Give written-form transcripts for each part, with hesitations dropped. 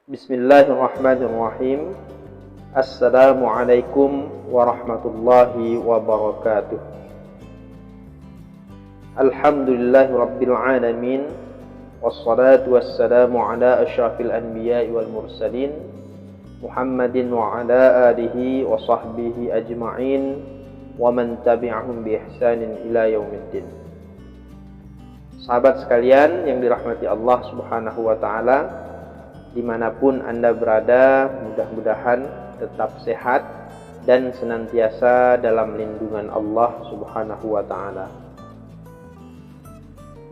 Bismillahirrahmanirrahim. Assalamualaikum warahmatullahi wabarakatuh. Alhamdulillahi rabbil alamin. Wassalatu wassalamu ala asyrafil anbiya'i wal mursalin Muhammadin wa ala alihi wa sahbihi ajma'in wa man tabi'ahum bi ihsanin ila yaumiddin. Sahabat sekalian yang dirahmati Allah Subhanahu wa taala, dimanapun Anda berada, mudah-mudahan tetap sehat dan senantiasa dalam lindungan Allah Subhanahu wa ta'ala.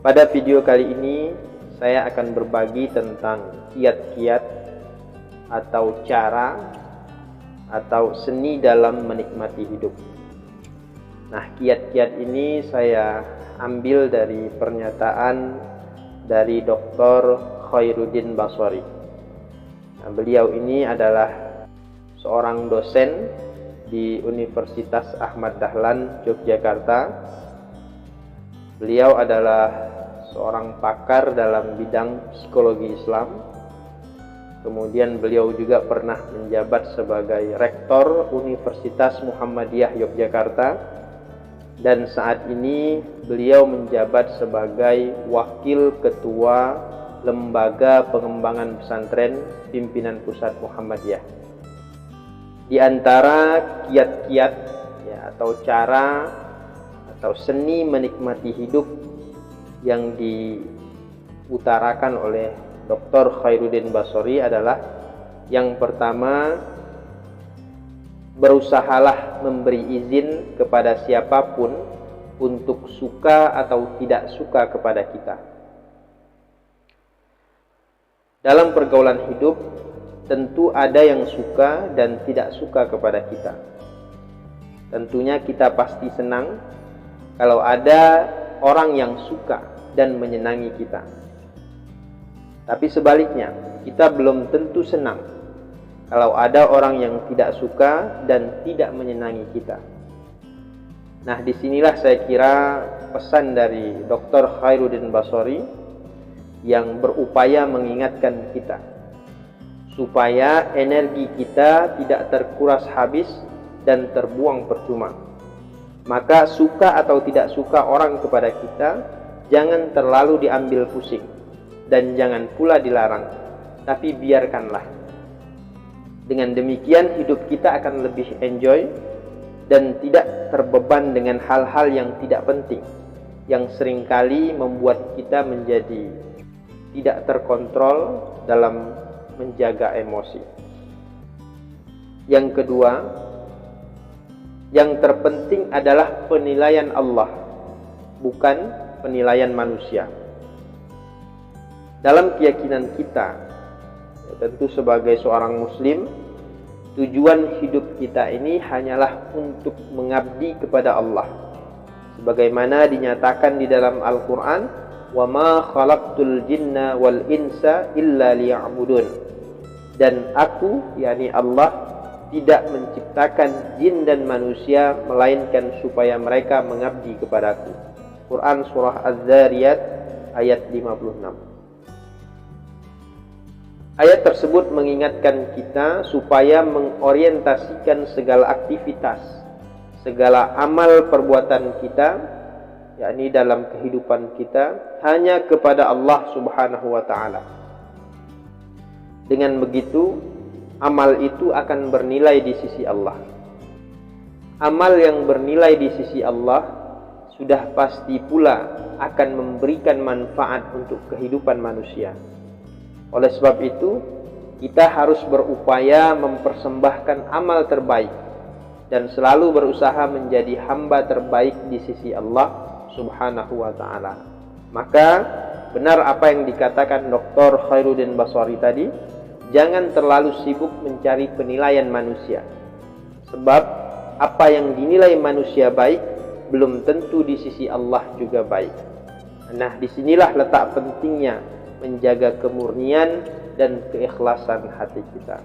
Pada video kali ini saya akan berbagi tentang kiat-kiat atau cara atau seni dalam menikmati hidup. Nah, kiat-kiat ini saya ambil dari pernyataan dari Dr. Khairuddin Basori. Nah, beliau ini adalah seorang dosen di Universitas Ahmad Dahlan, Yogyakarta. Beliau adalah seorang pakar dalam bidang psikologi Islam. Kemudian beliau juga pernah menjabat sebagai rektor Universitas Muhammadiyah Yogyakarta. Dan saat ini beliau menjabat sebagai wakil ketua Lembaga Pengembangan Pesantren Pimpinan Pusat Muhammadiyah. Di antara kiat-kiat atau cara atau seni menikmati hidup yang diutarakan oleh Dr. Khairuddin Basori adalah yang pertama, berusahalah memberi izin kepada siapapun untuk suka atau tidak suka kepada kita. Dalam pergaulan hidup, tentu ada yang suka dan tidak suka kepada kita. Tentunya kita pasti senang kalau ada orang yang suka dan menyenangi kita. Tapi sebaliknya, kita belum tentu senang kalau ada orang yang tidak suka dan tidak menyenangi kita. Nah, disinilah saya kira pesan dari Dr. Khairuddin Basori yang berupaya mengingatkan kita supaya energi kita tidak terkuras habis dan terbuang percuma. Maka suka atau tidak suka orang kepada kita jangan terlalu diambil pusing dan jangan pula dilarang, tapi biarkanlah. Dengan demikian hidup kita akan lebih enjoy dan tidak terbeban dengan hal-hal yang tidak penting, yang seringkali membuat kita menjadi tidak terkontrol dalam menjaga emosi. Yang kedua, yang terpenting adalah penilaian Allah, bukan penilaian manusia. Dalam keyakinan kita, tentu sebagai seorang muslim, tujuan hidup kita ini hanyalah untuk mengabdi kepada Allah. Sebagaimana dinyatakan di dalam Al-Quran, وَمَا خَلَقْتُ الْجِنَّ وَالْإِنْسَ إِلَّا لِيَعْبُدُونَ. Dan aku, yakni Allah, tidak menciptakan jin dan manusia melainkan supaya mereka mengabdi kepadaku. Quran Surah Az-Zariyat ayat 56. Ayat tersebut mengingatkan kita supaya mengorientasikan segala aktivitas, segala amal perbuatan kita, yakni dalam kehidupan kita, hanya kepada Allah Subhanahu wa ta'ala. Dengan begitu, amal itu akan bernilai di sisi Allah. Amal yang bernilai di sisi Allah sudah pasti pula akan memberikan manfaat untuk kehidupan manusia. Oleh sebab itu, kita harus berupaya mempersembahkan amal terbaik dan selalu berusaha menjadi hamba terbaik di sisi Allah Subhanahu wa ta'ala. Maka benar apa yang dikatakan Dr. Khairuddin Basori tadi, jangan terlalu sibuk mencari penilaian manusia. Sebab apa yang dinilai manusia baik belum tentu di sisi Allah juga baik. Nah, disinilah letak pentingnya menjaga kemurnian dan keikhlasan hati kita.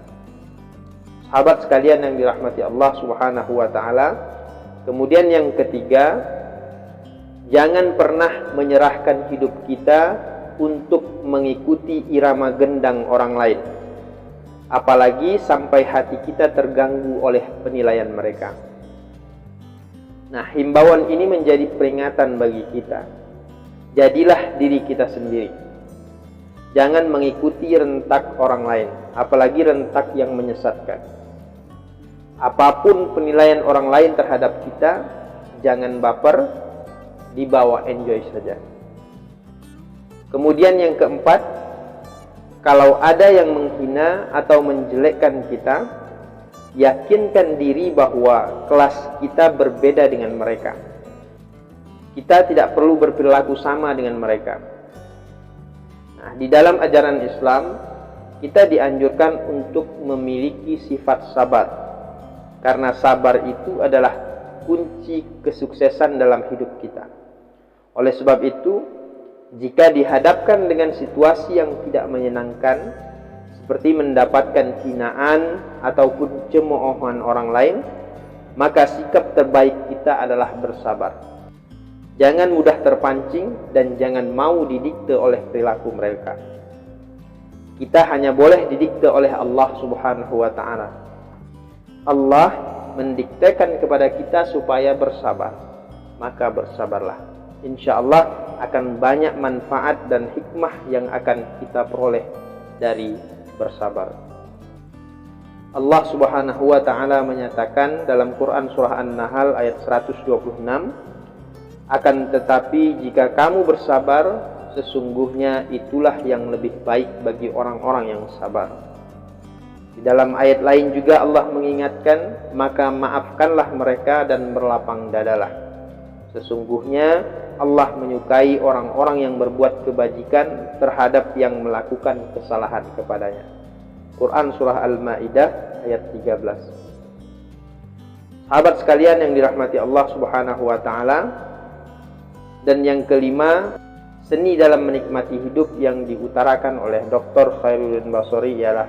Sahabat sekalian yang dirahmati Allah Subhanahu wa ta'ala, kemudian yang ketiga, jangan pernah menyerahkan hidup kita untuk mengikuti irama gendang orang lain. apalagi sampai hati kita terganggu oleh penilaian mereka. Nah, himbauan ini menjadi peringatan bagi kita. Jadilah diri kita sendiri. Jangan mengikuti rentak orang lain, apalagi rentak yang menyesatkan. Apapun penilaian orang lain terhadap kita, jangan baper, dibawa enjoy saja. Kemudian yang keempat, kalau ada yang menghina atau menjelekkan kita, yakinkan diri bahwa kelas kita berbeda dengan mereka. Kita tidak perlu berperilaku sama dengan mereka. Nah, di dalam ajaran Islam, kita dianjurkan untuk memiliki sifat sabar. Karena sabar itu adalah kunci kesuksesan dalam hidup kita. Oleh sebab itu, jika dihadapkan dengan situasi yang tidak menyenangkan, seperti mendapatkan hinaan ataupun cemoohan orang lain, maka sikap terbaik kita adalah bersabar. Jangan mudah terpancing dan jangan mau didikte oleh perilaku mereka. Kita hanya boleh didikte oleh Allah Subhanahu wa ta'ala. Allah mendiktekan kepada kita supaya bersabar. Maka bersabarlah. Insya Allah akan banyak manfaat dan hikmah yang akan kita peroleh dari bersabar. Allah Subhanahu wa ta'ala menyatakan dalam Quran surah An-Nahl ayat 126, akan tetapi jika kamu bersabar, sesungguhnya itulah yang lebih baik bagi orang-orang yang sabar. Di dalam ayat lain juga Allah mengingatkan, maka maafkanlah mereka dan berlapang dadalah. Sesungguhnya Allah menyukai orang-orang yang berbuat kebajikan terhadap yang melakukan kesalahan kepadanya. Quran surah Al-Maidah ayat 13. Sahabat sekalian yang dirahmati Allah Subhanahu wa ta'ala, dan yang kelima, seni dalam menikmati hidup yang diutarakan oleh Dr. Khairuddin Basori ialah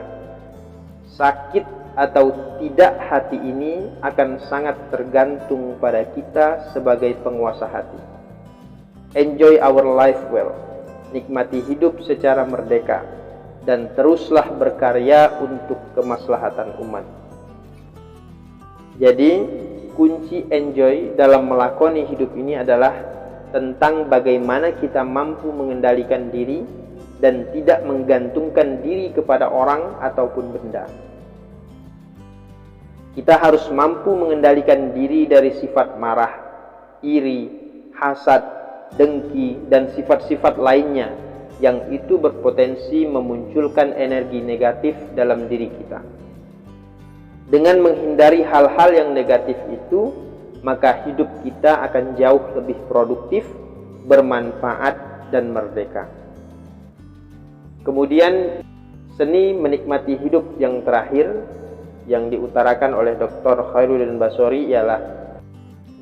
sakit atau tidak hati ini akan sangat tergantung pada kita sebagai penguasa hati. Enjoy our life well, nikmati hidup secara merdeka, dan teruslah berkarya untuk kemaslahatan umat. Jadi, kunci enjoy dalam melakoni hidup ini adalah tentang bagaimana kita mampu mengendalikan diri dan tidak menggantungkan diri kepada orang ataupun benda. Kita harus mampu mengendalikan diri dari sifat marah, iri, hasad, dengki, dan sifat-sifat lainnya yang itu berpotensi memunculkan energi negatif dalam diri kita. Dengan menghindari hal-hal yang negatif itu, maka hidup kita akan jauh lebih produktif, bermanfaat, dan merdeka. Kemudian, seni menikmati hidup yang terakhir yang diutarakan oleh Dr. Khairuddin Basori ialah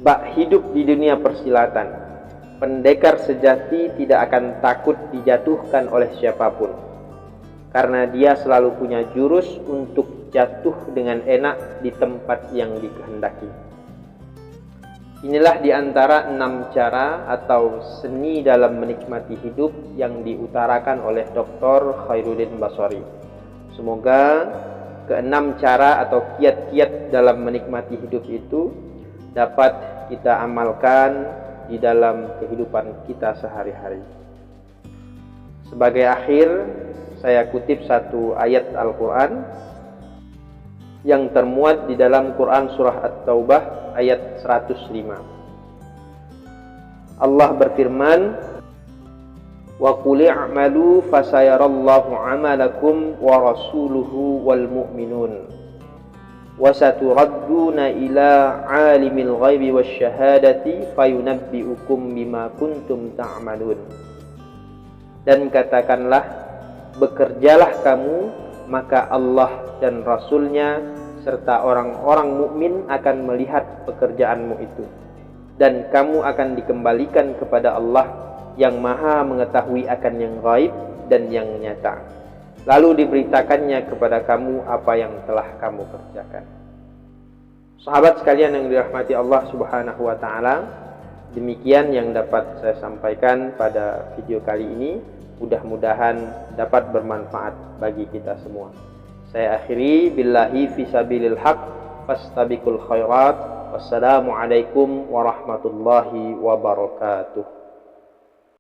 bak hidup di dunia persilatan. Pendekar sejati tidak akan takut dijatuhkan oleh siapapun, karena dia selalu punya jurus untuk jatuh dengan enak di tempat yang dikehendaki. Inilah diantara 6 cara atau seni dalam menikmati hidup yang diutarakan oleh Dr. Khairuddin Basori. Semoga ke-6 cara atau kiat-kiat dalam menikmati hidup itu dapat kita amalkan di dalam kehidupan kita sehari-hari. Sebagai akhir, saya kutip satu ayat Al-Quran yang termuat di dalam Quran surah At-Taubah ayat 105. Allah berfirman, wa qul i'malu fasayarallahu 'amalakum wa rasuluhu wal mu'minun wa saturadduna ila 'alimil ghaibi wasyahadati fayunabbi'ukum bima kuntum ta'malun. Dan katakanlah, bekerjalah kamu, maka Allah dan Rasulnya serta orang-orang mukmin akan melihat pekerjaanmu itu, dan kamu akan dikembalikan kepada Allah yang maha mengetahui akan yang gaib dan yang nyata, lalu diberitakannya kepada kamu apa yang telah kamu kerjakan. Sahabat sekalian yang dirahmati Allah Subhanahu wa ta'ala, demikian yang dapat saya sampaikan pada video kali ini. Mudah-mudahan dapat bermanfaat bagi kita semua. Saya akhiri, billahi fisabilil haq, fastabiqul khairat. Wassalamualaikum warahmatullahi wabarakatuh.